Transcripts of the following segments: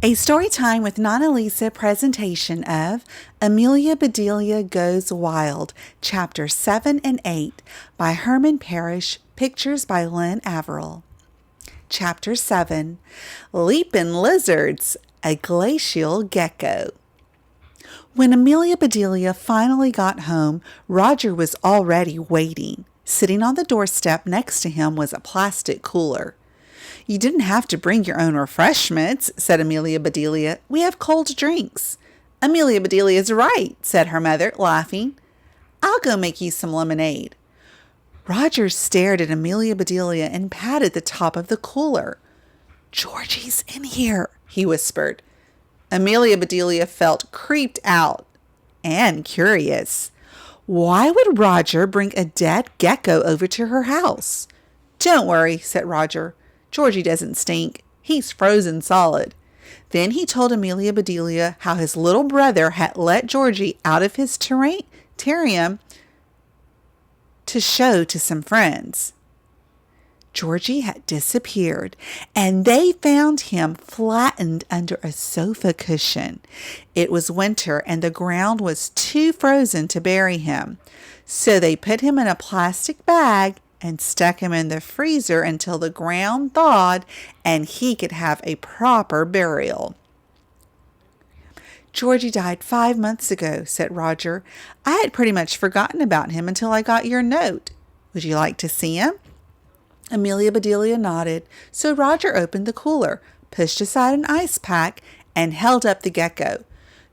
A Storytime with Nana Lisa presentation of Amelia Bedelia Goes Wild, Chapter 7 and 8 by Herman Parish, pictures by Lynn Averill. Chapter 7, Leapin' Lizards, a Glacial Gecko. When Amelia Bedelia finally got home, Roger was already waiting. Sitting on the doorstep next to him was a plastic cooler. "You didn't have to bring your own refreshments," said Amelia Bedelia. "We have cold drinks." "Amelia Bedelia is right," said her mother, laughing. "I'll go make you some lemonade." Roger stared at Amelia Bedelia and patted the top of the cooler. "Georgie's in here," he whispered. Amelia Bedelia felt creeped out and curious. Why would Roger bring a dead gecko over to her house? "Don't worry," said Roger. "Georgie doesn't stink. He's frozen solid." Then he told Amelia Bedelia how his little brother had let Georgie out of his terrarium to show to some friends. Georgie had disappeared, and they found him flattened under a sofa cushion. It was winter, and the ground was too frozen to bury him. So they put him in a plastic bag and stuck him in the freezer until the ground thawed and he could have a proper burial. "Georgie died 5 months ago," said Roger. "I had pretty much forgotten about him until I got your note. Would you like to see him?" Amelia Bedelia nodded, so Roger opened the cooler, pushed aside an ice pack, and held up the gecko.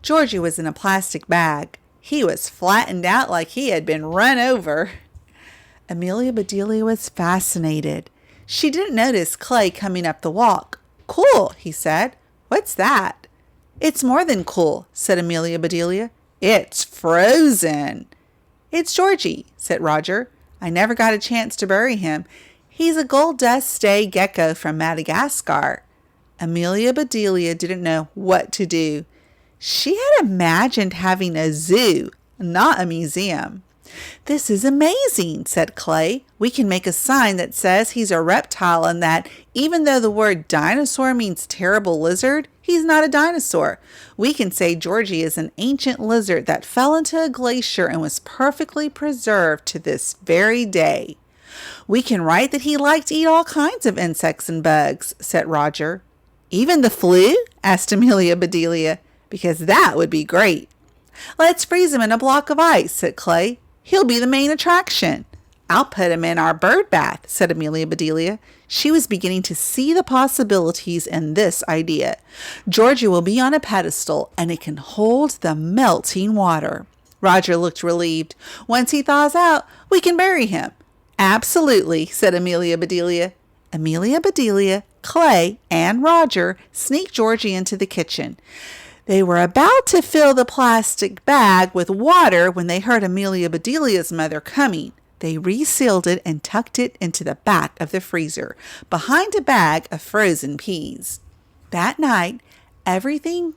Georgie was in a plastic bag. He was flattened out like he had been run over. Amelia Bedelia was fascinated. She didn't notice Clay coming up the walk. "Cool," he said. "What's that?" "It's more than cool," said Amelia Bedelia. "It's frozen." "It's Georgie," said Roger. "I never got a chance to bury him. He's a gold dust stay gecko from Madagascar." Amelia Bedelia didn't know what to do. She had imagined having a zoo, not a museum. "This is amazing," said Clay. "We can make a sign that says he's a reptile and that even though the word dinosaur means terrible lizard, he's not a dinosaur. We can say Georgie is an ancient lizard that fell into a glacier and was perfectly preserved to this very day." "We can write that he liked to eat all kinds of insects and bugs," said Roger. "Even the flu?" asked Amelia Bedelia. "Because that would be great." "Let's freeze him in a block of ice," said Clay. "He'll be the main attraction." "I'll put him in our bird bath," said Amelia Bedelia. She was beginning to see the possibilities in this idea. "Georgie will be on a pedestal, and it can hold the melting water." Roger looked relieved. "Once he thaws out, we can bury him." "Absolutely," said Amelia Bedelia. Amelia Bedelia, Clay, and Roger sneaked Georgie into the kitchen. They were about to fill the plastic bag with water when they heard Amelia Bedelia's mother coming. They resealed it and tucked it into the back of the freezer, behind a bag of frozen peas. That night, everything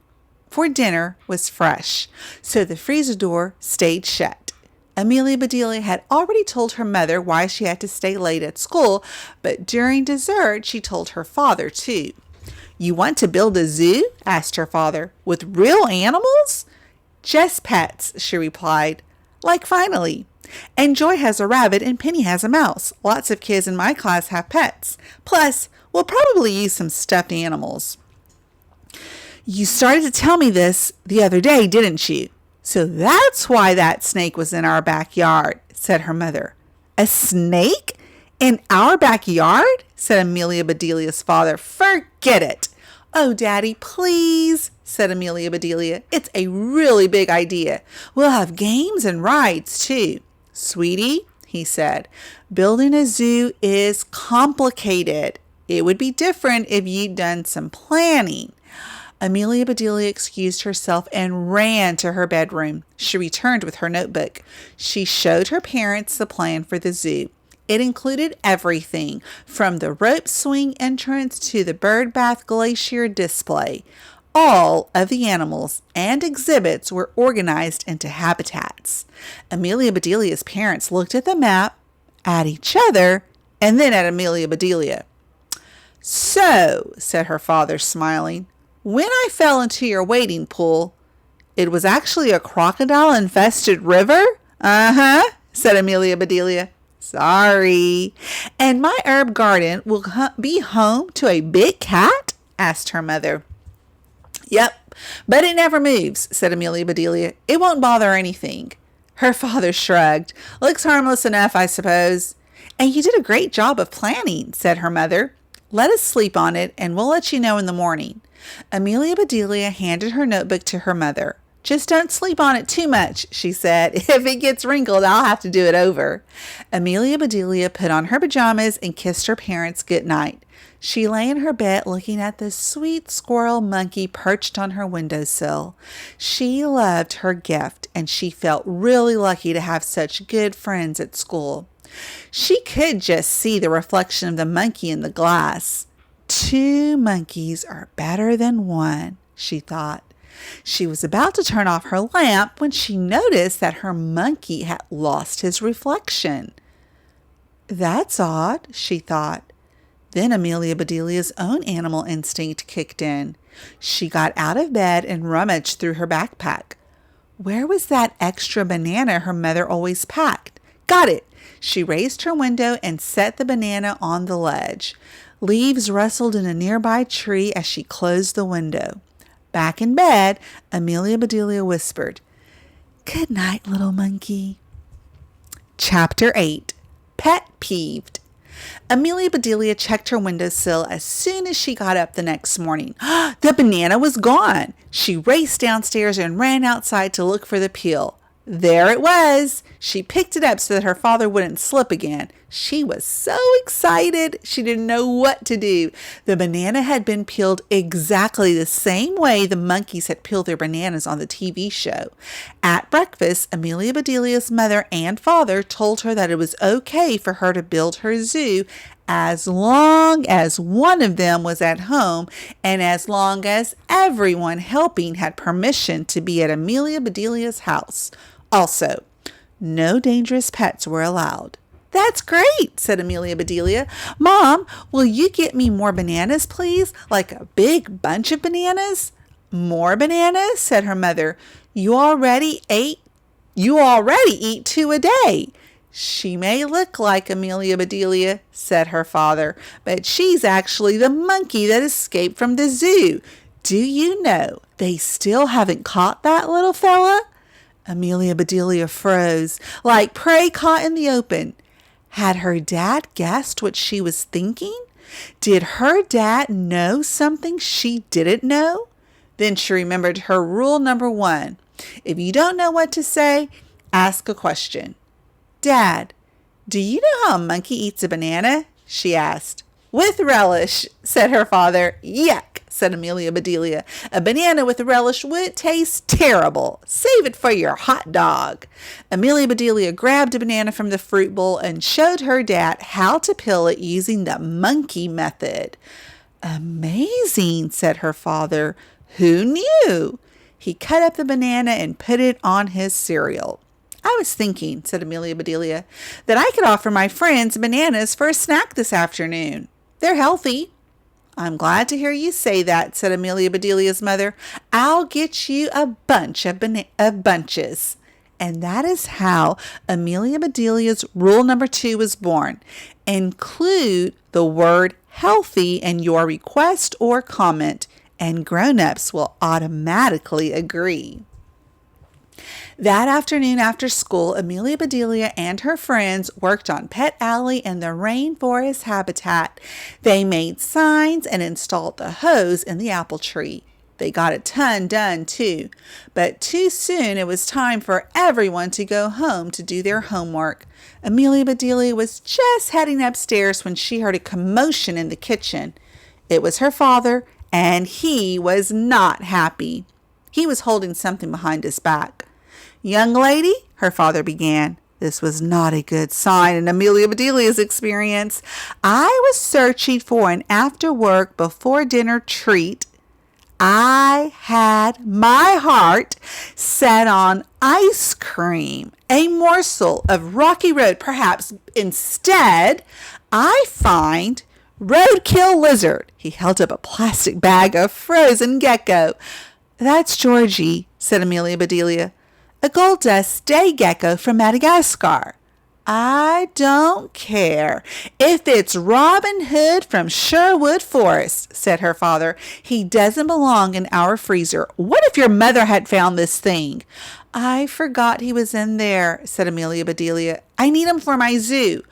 for dinner was fresh, so the freezer door stayed shut. Amelia Bedelia had already told her mother why she had to stay late at school, but during dessert she told her father too. "You want to build a zoo?" asked her father. "With real animals?" "Just pets," she replied. "Like finally. And Joy has a rabbit and Penny has a mouse. Lots of kids in my class have pets. Plus, we'll probably use some stuffed animals." "You started to tell me this the other day, didn't you? So that's why that snake was in our backyard," said her mother. "A snake? In our backyard?" said Amelia Bedelia's father. "Forget it." "Oh, Daddy, please," said Amelia Bedelia. "It's a really big idea. We'll have games and rides, too." "Sweetie," he said, "building a zoo is complicated. It would be different if you'd done some planning." Amelia Bedelia excused herself and ran to her bedroom. She returned with her notebook. She showed her parents the plan for the zoo. It included everything from the rope swing entrance to the bird bath glacier display. All of the animals and exhibits were organized into habitats. Amelia Bedelia's parents looked at the map, at each other, and then at Amelia Bedelia. "So," said her father, smiling, When I fell into your wading pool, it was actually a crocodile-infested river? Uh-huh, said Amelia Bedelia. Sorry. And my herb garden will be home to a big cat? Asked her mother. Yep, but it never moves, said Amelia Bedelia. It won't bother anything. Her father shrugged. Looks harmless enough, I suppose. And you did a great job of planning, said her mother. Let us sleep on it, and we'll let you know in the morning. Amelia Bedelia handed her notebook to her mother. Just don't sleep on it too much, she said. If it gets wrinkled, I'll have to do it over. Amelia Bedelia put on her pajamas and kissed her parents good night. She lay in her bed looking at the sweet squirrel monkey perched on her windowsill. She loved her gift, and she felt really lucky to have such good friends at school. She could just see the reflection of the monkey in the glass. 2 monkeys are better than 1, she thought. She was about to turn off her lamp when she noticed that her monkey had lost his reflection. That's odd, she thought. Then Amelia Bedelia's own animal instinct kicked in. She got out of bed and rummaged through her backpack. Where was that extra banana her mother always packed? Got it! She raised her window and set the banana on the ledge. Leaves rustled in a nearby tree as she closed the window. Back in bed, Amelia Bedelia whispered, Good night, little monkey. Chapter 8. Pet Peeved. Amelia Bedelia checked her windowsill as soon as she got up the next morning. The banana was gone. She raced downstairs and ran outside to look for the peel. There it was. She picked it up so that her father wouldn't slip again. She was so excited. She didn't know what to do. The banana had been peeled exactly the same way the monkeys had peeled their bananas on the TV show. At breakfast, Amelia Bedelia's mother and father told her that it was okay for her to build her zoo as long as one of them was at home and as long as everyone helping had permission to be at Amelia Bedelia's house. Also, no dangerous pets were allowed. That's great, said Amelia Bedelia. Mom, will you get me more bananas, please? Like a big bunch of bananas? More bananas, said her mother. You already eat 2 a day. She may look like Amelia Bedelia, said her father, but she's actually the monkey that escaped from the zoo. Do you know they still haven't caught that little fella? Amelia Bedelia froze, like prey caught in the open. Had her dad guessed what she was thinking? Did her dad know something she didn't know? Then she remembered her rule number 1. If you don't know what to say, ask a question. Dad, do you know how a monkey eats a banana? She asked. With relish, said her father. Yuck, said Amelia Bedelia. A banana with relish would taste terrible. Save it for your hot dog. Amelia Bedelia grabbed a banana from the fruit bowl and showed her dad how to peel it using the monkey method. Amazing, said her father. Who knew? He cut up the banana and put it on his cereal. I was thinking, said Amelia Bedelia, that I could offer my friends bananas for a snack this afternoon. They're healthy. I'm glad to hear you say that, said Amelia Bedelia's mother. I'll get you a bunch of bunches. And that is how Amelia Bedelia's rule number 2 was born. Include the word healthy in your request or comment, and grown-ups will automatically agree. That afternoon after school, Amelia Bedelia and her friends worked on Pet Alley and the rainforest habitat. They made signs and installed the hose in the apple tree. They got a ton done too, but too soon it was time for everyone to go home to do their homework. Amelia Bedelia was just heading upstairs when she heard a commotion in the kitchen. It was her father, and he was not happy. He was holding something behind his back. Young lady, her father began. This was not a good sign in Amelia Bedelia's experience. I was searching for an after-work, before-dinner treat. I had my heart set on ice cream, a morsel of rocky road. Perhaps instead, I find Roadkill lizard. He held up a plastic bag of frozen gecko. That's Georgie, said Amelia Bedelia. A gold dust day gecko from Madagascar. I don't care if it's Robin Hood from Sherwood Forest, said her father. He doesn't belong in our freezer. What if your mother had found this thing? I forgot he was in there, said Amelia Bedelia. I need him for my zoo.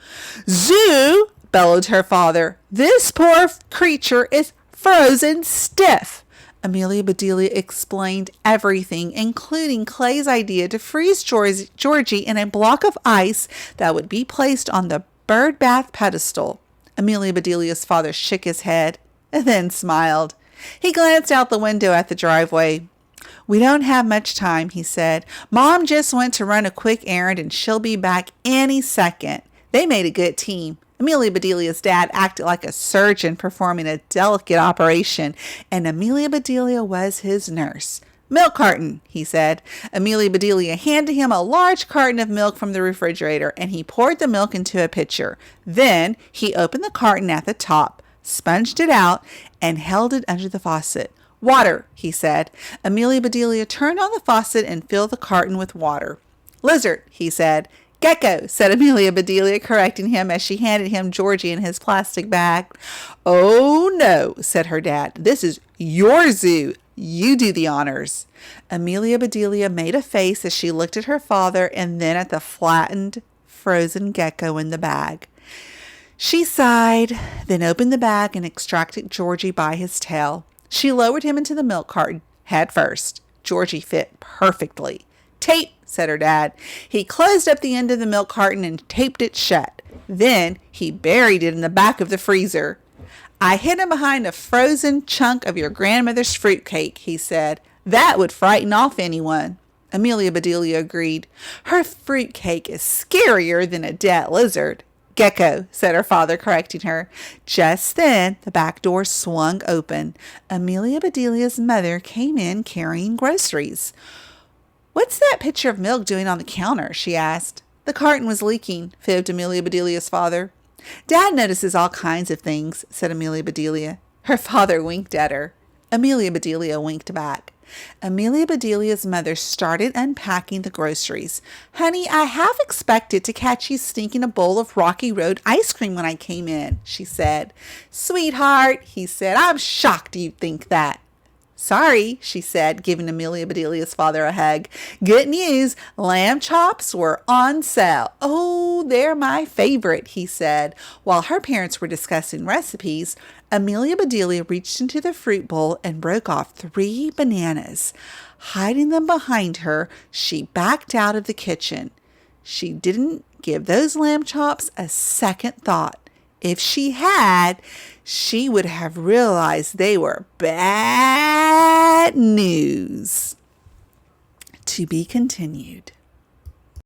Zoo? Bellowed her father. This poor creature is frozen stiff. Amelia Bedelia explained everything, including Clay's idea to freeze Georgie in a block of ice that would be placed on the bird bath pedestal. Amelia Bedelia's father shook his head and then smiled. He glanced out the window at the driveway. We don't have much time, he said. Mom just went to run a quick errand and she'll be back any second. They made a good team. Amelia Bedelia's dad acted like a surgeon performing a delicate operation, and Amelia Bedelia was his nurse. Milk carton, he said. Amelia Bedelia handed him a large carton of milk from the refrigerator, and he poured the milk into a pitcher. Then he opened the carton at the top, sponged it out, and held it under the faucet. Water, he said. Amelia Bedelia turned on the faucet and filled the carton with water. Lizard, he said. Gecko, said Amelia Bedelia, correcting him as she handed him Georgie in his plastic bag. Oh, no, said her dad. This is your zoo. You do the honors. Amelia Bedelia made a face as she looked at her father and then at the flattened, frozen gecko in the bag. She sighed, then opened the bag and extracted Georgie by his tail. She lowered him into the milk carton, head first. Georgie fit perfectly. Tape, said her dad. He closed up the end of the milk carton and taped it shut. Then he buried it in the back of the freezer. I hid him behind a frozen chunk of your grandmother's fruitcake, he said. That would frighten off anyone. Amelia Bedelia agreed. Her fruitcake is scarier than a dead lizard. Gecko, said her father, correcting her. Just then, the back door swung open. Amelia Bedelia's mother came in carrying groceries. What's that pitcher of milk doing on the counter? She asked. The carton was leaking, fibbed Amelia Bedelia's father. Dad notices all kinds of things, said Amelia Bedelia. Her father winked at her. Amelia Bedelia winked back. Amelia Bedelia's mother started unpacking the groceries. Honey, I half expected to catch you sneaking a bowl of Rocky Road ice cream when I came in, she said. Sweetheart, he said, I'm shocked you think that. Sorry, she said, giving Amelia Bedelia's father a hug. Good news, lamb chops were on sale. Oh, they're my favorite, he said. While her parents were discussing recipes, Amelia Bedelia reached into the fruit bowl and broke off 3 bananas. Hiding them behind her, she backed out of the kitchen. She didn't give those lamb chops a second thought. If she had, she would have realized they were bad news. To be continued.